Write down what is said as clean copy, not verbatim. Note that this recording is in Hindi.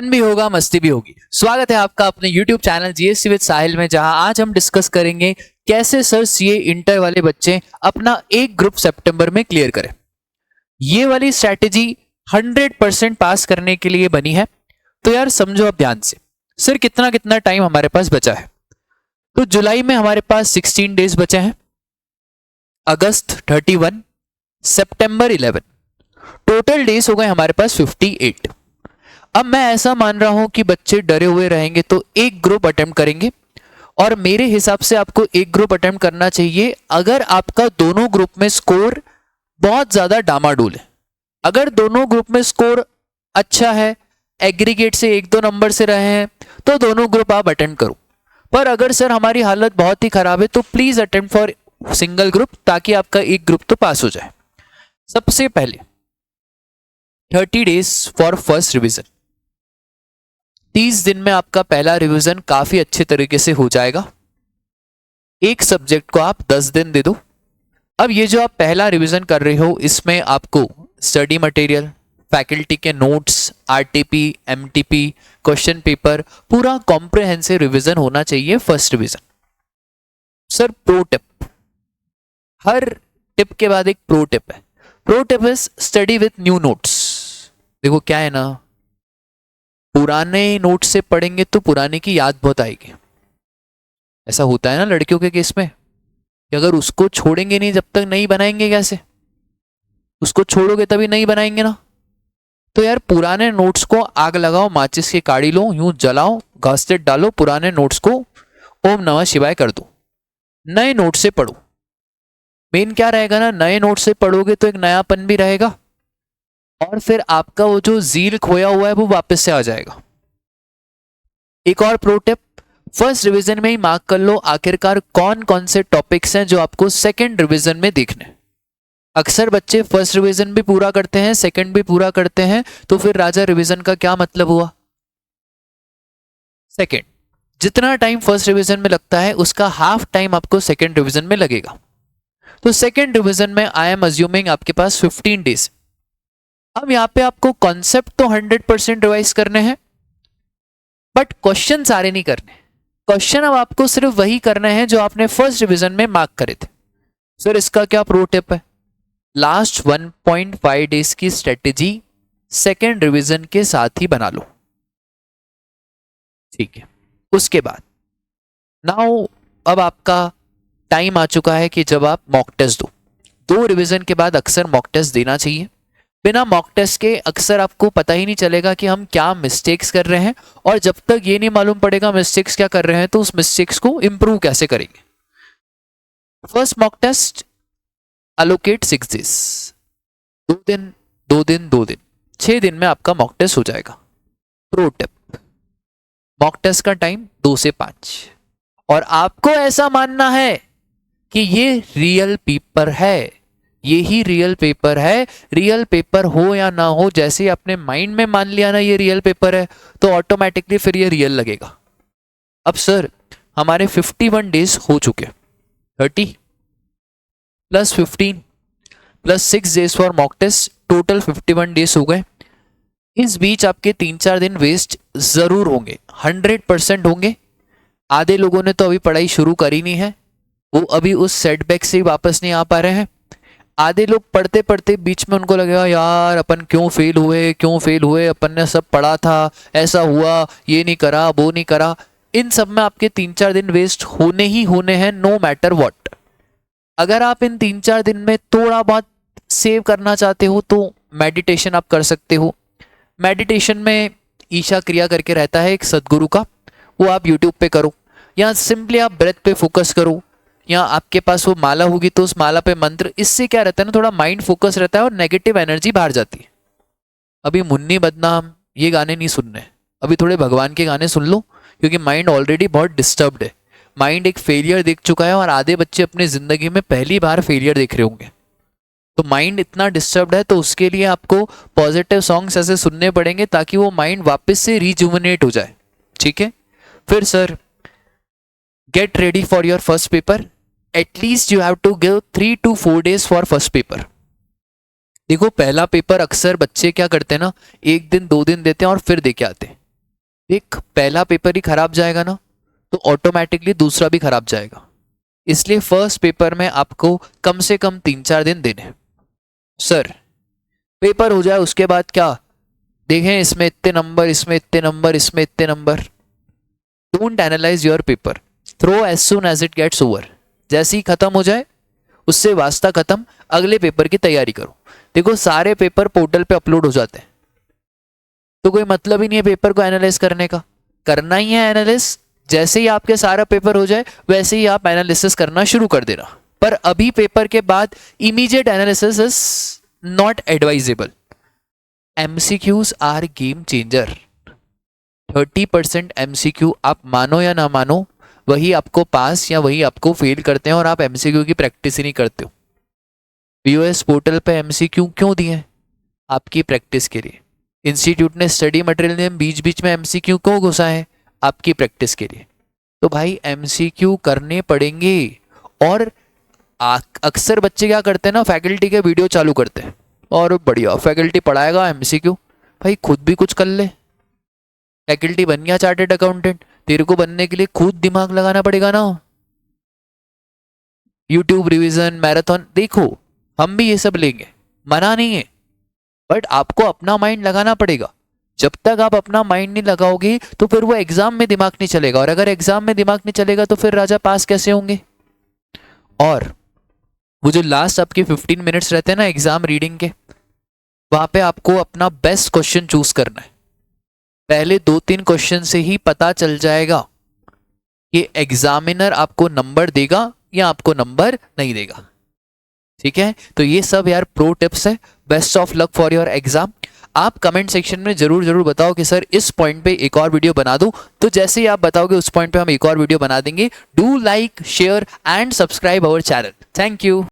फन भी होगा, मस्ती भी होगी। स्वागत है आपका अपने YouTube चैनल जीएससी विद साहिल में, जहां आज हम डिस्कस करेंगे कैसे सर सीए इंटर वाले बच्चे अपना एक ग्रुप सितंबर में क्लियर करें। ये वाली स्ट्रैटेजी 100% पास करने के लिए बनी है। तो यार समझो अब ध्यान से, सर कितना कितना टाइम हमारे पास बचा है। तो जुलाई में हमारे पास 16 डेज बचे हैं, अगस्त 31, सितंबर 11, टोटल डेज हो गए हमारे पास 58। अब मैं ऐसा मान रहा हूं कि बच्चे डरे हुए रहेंगे तो एक ग्रुप अटेम्प्ट करेंगे, और मेरे हिसाब से आपको एक ग्रुप अटेम्प्ट करना चाहिए अगर आपका दोनों ग्रुप में स्कोर बहुत ज्यादा डामाडोल है। अगर दोनों ग्रुप में स्कोर अच्छा है, एग्रीगेट से 1-2 नंबर से रहे हैं, तो दोनों ग्रुप आप अटेम्प्ट करो। पर अगर सर हमारी हालत बहुत ही खराब है तो please attempt for single group, ताकि आपका एक ग्रुप तो पास हो जाए। सबसे पहले 30 डेज फॉर फर्स्ट रिवीजन। 30 दिन में आपका पहला रिवीजन काफी अच्छे तरीके से हो जाएगा। एक सब्जेक्ट को आप 10 दिन दे दो। अब ये जो आप पहला रिवीजन कर रहे हो, इसमें आपको स्टडी मटेरियल, फैकल्टी के notes, RTP, MTP, question paper, पूरा कॉम्प्रिहेंसिव रिवीजन होना चाहिए first revision. Sir pro tip, हर टिप के बाद एक प्रो टिप है। Pro tip is study with new notes. देखो क्या है ना, पुराने नोट से पढ़ेंगे तो पुराने की याद बहुत आएगी। ऐसा होता है ना लड़कियों के केस में कि अगर उसको छोड़ेंगे नहीं जब तक नहीं बनाएंगे कैसे, उसको छोड़ोगे तभी नहीं बनाएंगे ना। तो यार पुराने नोट्स को आग लगाओ, माचिस की काड़ी लो, यूं जलाओ, घासलेट डालो, पुराने नोट्स को ओम नमः शिवाय कर दो, नए नोट से पढ़ो। मेन क्या रहेगा ना, नए नोट से पढ़ोगे तो एक नयापन भी रहेगा, और फिर आपका वो जो जील खोया हुआ है वो वापस से आ जाएगा। एक और प्रो टिप, फर्स्ट रिवीजन में ही मार्क कर लो आखिरकार कौन कौन से टॉपिक्स हैं जो आपको सेकंड रिवीजन में देखने। अक्सर बच्चे फर्स्ट रिवीजन भी पूरा करते हैं, सेकंड भी पूरा करते हैं, तो फिर राजा रिवीजन का क्या मतलब हुआ। सेकंड, जितना टाइम फर्स्ट रिवीजन में लगता है उसका हाफ टाइम आपको सेकंड रिवीजन में लगेगा। तो सेकंड रिवीजन में आई एम अज्यूमिंग आपके पास 15 डेज। अब यहां पे आपको कॉन्सेप्ट तो 100% रिवाइज करने हैं, बट क्वेश्चन सारे नहीं करने। क्वेश्चन अब आपको सिर्फ वही करने हैं जो आपने फर्स्ट रिवीजन में मार्क करे थे। सर इसका क्या प्रो टिप है, लास्ट 1.5 डेज की स्ट्रेटेजी सेकेंड रिवीजन के साथ ही बना लो, ठीक है। उसके बाद नाउ अब आपका टाइम आ चुका है कि जब आप मॉक टेस्ट दो रिवीजन के बाद अक्सर मॉक टेस्ट देना चाहिए। बिना मॉक टेस्ट के अक्सर आपको पता ही नहीं चलेगा कि हम क्या मिस्टेक्स कर रहे हैं, और जब तक ये नहीं मालूम पड़ेगा मिस्टेक्स क्या कर रहे हैं तो उस मिस्टेक्स को इंप्रूव कैसे करेंगे। First mock test allocate 6 days, 2 दिन 2 दिन 2 दिन, 6 दिन में आपका मॉक टेस्ट हो जाएगा। प्रो टिप, मॉक टेस्ट का टाइम 2 से 5, और आपको ऐसा मानना है कि ये रियल पेपर है, ये ही रियल पेपर है। रियल पेपर हो या ना हो, जैसे अपने माइंड में मान लिया ना ये रियल पेपर है, तो ऑटोमेटिकली फिर ये रियल लगेगा। अब सर हमारे 51 डेज हो चुके, 30 plus 15 plus 6 days for mock test, total 51 days हो गए। इस बीच आपके 3-4 दिन वेस्ट जरूर होंगे, 100% होंगे। आधे लोगों ने तो अभी पढ़ाई शुरू करी नहीं है, वो अभी उस सेटबैक से ही वापस नहीं आ पा रहे हैं। आधे लोग पढ़ते पढ़ते बीच में उनको लगेगा यार अपन क्यों फेल हुए, अपन ने सब पढ़ा था, ऐसा हुआ, ये नहीं करा, वो नहीं करा। इन सब में आपके 3-4 दिन वेस्ट होने ही होने हैं, नो मैटर व्हाट। अगर आप इन 3-4 दिन में थोड़ा बहुत सेव करना चाहते हो तो मेडिटेशन आप कर सकते हो। मेडिटेशन में ईशा क्रिया करके रहता है एक सदगुरु का, वो आप यूट्यूब पे करो, या सिंपली आप ब्रेथ पे फोकस करो, या आपके पास वो माला होगी तो उस माला पे मंत्र। इससे क्या रहता है ना, थोड़ा माइंड फोकस रहता है और नेगेटिव एनर्जी बाहर जाती है। अभी मुन्नी बदनाम ये गाने नहीं सुनने, अभी थोड़े भगवान के गाने सुन लो, क्योंकि माइंड ऑलरेडी बहुत डिस्टर्ब्ड है। माइंड एक फेलियर देख चुका है, और आधे बच्चे अपने जिंदगी में पहली बार फेलियर देख रहे होंगे। तो माइंड इतना डिस्टर्ब्ड है, तो उसके लिए आपको पॉजिटिव सॉन्ग्स ऐसे सुनने पड़ेंगे ताकि वो माइंड वापस से रिजुविनेट हो जाए, ठीक है। फिर sir get ready for your first paper, at least you have to give 3 to 4 days for first paper. देखो पहला पेपर अक्सर बच्चे क्या करते हैं ना, 1 दिन 2 दिन देते हैं और फिर दे के आते हैं। एक पहला पेपर ही खराब जाएगा ना तो ऑटोमेटिकली दूसरा भी खराब जाएगा। इसलिए फर्स्ट पेपर में आपको कम से कम 3-4 दिन देने। सर पेपर हो जाए उसके बाद क्या देखें, इसमें इतने नंबर, इसमें इतने नंबर, इसमें इतने number. Don't analyse your paper, throw as soon as it gets over. जैसे ही खत्म हो जाए उससे वास्ता खत्म, अगले पेपर की तैयारी करो। देखो सारे पेपर पोर्टल पे अपलोड हो जाते हैं, तो कोई मतलब ही नहीं है पेपर को एनालाइज करने का। करना ही है एनालिस, जैसे ही आपके सारा पेपर हो जाए वैसे ही आप एनालिसिस करना शुरू कर देना। पर अभी पेपर के बाद immediate analysis is not advisable. MCQs are game changer. 30% MCQ आप मानो या ना मानो वही आपको पास या वही आपको फेल करते हैं, और आप एमसीक्यू की प्रैक्टिस ही नहीं करते हो। वीओएस पोर्टल पे एमसीक्यू क्यों दिए हैं? आपकी प्रैक्टिस के लिए। इंस्टीट्यूट ने स्टडी मटेरियल में बीच बीच में एमसीक्यू क्यों घुसा है? आपकी प्रैक्टिस के लिए। तो भाई एमसीक्यू करने पड़ेंगे। और अक्सर बच्चे क्या करते हैं ना, फैकल्टी के वीडियो चालू करते हैं और बढ़िया फैकल्टी पढ़ाएगा एमसीक्यू। भाई खुद भी कुछ कर ले। फैकल्टी बन गया चार्टर्ड अकाउंटेंट, तेरे को बनने के लिए खुद दिमाग लगाना पड़ेगा ना। यूट्यूब रिवीजन, मैराथन, देखो हम भी ये सब लेंगे, मना नहीं है, बट आपको अपना माइंड लगाना पड़ेगा। जब तक आप अपना माइंड नहीं लगाओगे तो फिर वो एग्जाम में दिमाग नहीं चलेगा, और अगर एग्जाम में दिमाग नहीं चलेगा तो फिर राजा पास कैसे होंगे? और वो जो लास्ट आपके 15 मिनट्स रहते हैं ना एग्जाम रीडिंग के, वहां पे आपको अपना बेस्ट क्वेश्चन चूज करना है। पहले 2-3 क्वेश्चन से ही पता चल जाएगा कि एग्जामिनर आपको नंबर देगा या आपको नंबर नहीं देगा। ठीक है, तो ये सब यार प्रो टिप्स है। Best of luck for your exam. आप कमेंट सेक्शन में जरूर बताओ कि सर इस पॉइंट पे एक और वीडियो बना दूं, तो जैसे ही आप बताओगे उस पॉइंट पे हम एक और वीडियो बना देंगे। Do like, share and subscribe our channel. Thank you.